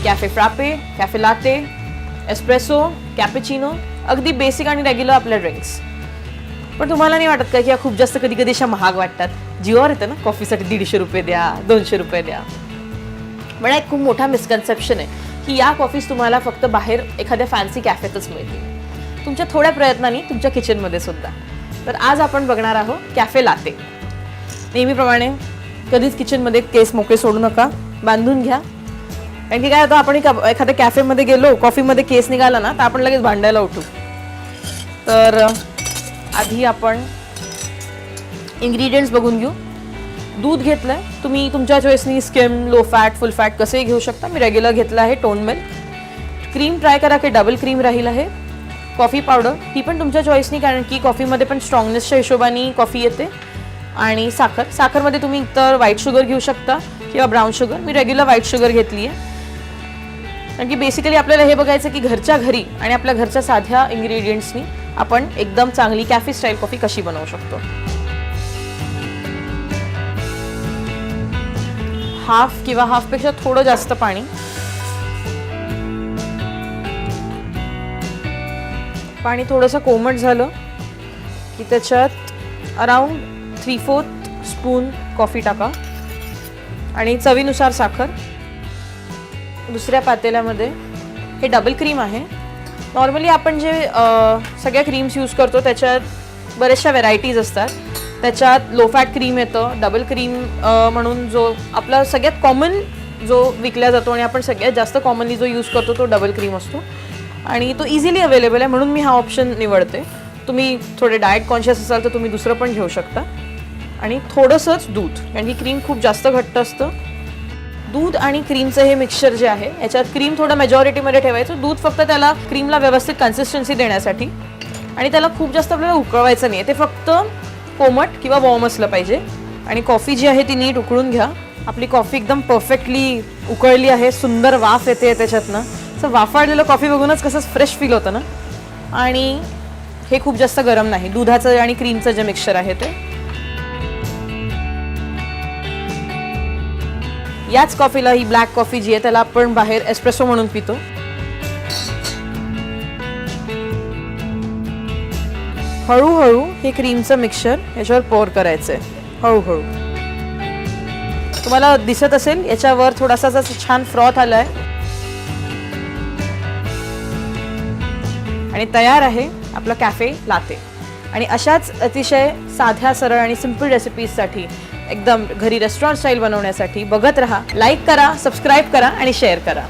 Cafe frappe, cafe latte, espresso, cappuccino, अगदी basic आणि regular आपल्या ड्रिंक्स. पण तुम्हाला नाही वाटत का की या खूप जास्त कधी कधी अशा महाग वाटतात? जीवावर येतं ना कॉफीसाठी 150 रुपये द्या, 200 रुपये द्या. पण एक खूप मोठा मिसकन्सेप्शन आहे की या कॉफीज तुम्हाला फक्त बाहेर एखाद्या फॅन्सी कॅफेतच मिळतील, तुमच्या थोड्या प्रयत्नांनी तुमच्या किचनमध्ये सुद्धा. तर आज आपण बघणार आहोत कॅफे लाटे. नेहमीप्रमाणे कधीच किचनमध्ये केस मोकळे सोडू नका, बांधून घ्या. कारण की काय होतं, आपण एखाद्या कॅफेमध्ये गेलो, कॉफीमध्ये केस निघाला ना तर आपण लगेच भांडायला उठू. तर आधी आपण इन्ग्रेडियंट्स बघून घेऊ. दूध घेतलंय, तुम्ही तुमच्या चॉईसनी skim, low fat, full fat कसेही घेऊ शकता. मी रेग्युलर घेतलं आहे टोन मिल्क. क्रीम ट्राय करा की डबल क्रीम राहील आहे. कॉफी पावडर ही पण तुमच्या चॉईसनी, कारण की कॉफीमध्ये पण स्ट्रॉंगनेसच्या हिशोबाने कॉफी येते. आणि साखर, साखरमध्ये तुम्ही तर व्हाईट शुगर घेऊ शकता किंवा ब्राऊन शुगर. मी रेग्युलर व्हाईट शुगर घेतली आहे, कारण की बेसिकली आपल्याला हे बघायचं की घरच्या घरी आणि आपल्या घरच्या साध्या इन्ग्रेडियंट्सनी आपण एकदम चांगली कॅफे स्टाईल कॉफी कशी बनवू शकतो. हाफ किंवा हाफपेक्षा थोडं जास्त पाणी. पाणी थोडंसं कोमट झालं की त्याच्यात अराउंड 3/4 स्पून कॉफी टाका आणि चवीनुसार साखर. दुसऱ्या पातेल्यामध्ये हे डबल क्रीम आहे. नॉर्मली आपण जे सगळ्या क्रीम्स यूज करतो त्याच्यात बऱ्याचशा व्हेरायटीज असतात. त्याच्यात लो फॅट क्रीम येतं, डबल क्रीम म्हणून जो आपला सगळ्यात कॉमन जो विकला जातो आणि आपण सगळ्यात जास्त कॉमनली जो यूज करतो तो डबल क्रीम असतो आणि तो इझिली अवेलेबल आहे, म्हणून मी हा ऑप्शन निवडते. तुम्ही थोडे डाएट कॉन्शियस असाल तर तुम्ही दुसरं पण घेऊ शकता. आणि थोडंसंच दूध, कारण की क्रीम खूप जास्त घट्ट असतं. दूध आणि क्रीमचं हे मिक्सचर जे आहे याच्यात क्रीम थोडं मेजॉरिटीमध्ये ठेवायचं, दूध फक्त त्याला क्रीमला व्यवस्थित कन्सिस्टन्सी देण्यासाठी. आणि त्याला खूप जास्त आपल्याला उकळवायचं नाही, ते फक्त कोमट किंवा वॉर्म असलं पाहिजे. आणि कॉफी जी आहे ती नीट उकळून घ्या. आपली कॉफी एकदम परफेक्टली उकळली आहे, सुंदर वाफ येते त्याच्यातनं. असं वाफाळलेलं कॉफी बघूनच कसं फ्रेश फील होतं ना. आणि हे खूप जास्त गरम नाही, दुधाचं आणि क्रीमचं जे मिक्सचर आहे ते. याच कॉफीला, ही ब्लॅक कॉफी जी आहे त्याला आपण बाहेर एस्प्रेसो म्हणून पितो. हळूहळू हे क्रीमचं मिक्सचर याच्यावर पोर करायचंय, हळूहळू. तुम्हाला दिसत असेल याच्यावर थोडासा छान फ्रॉथ आलाय. आणि तयार आहे आपला कॅफे लाटे. आणि अशाच अतिशय साध्या, सरळ आणि सिंपल रेसिपीजसाठी, एकदम घरी रेस्टॉरंट स्टाईल बनवण्यासाठी बघत रहा. लाईक करा, सबस्क्राईब करा आणि शेअर करा.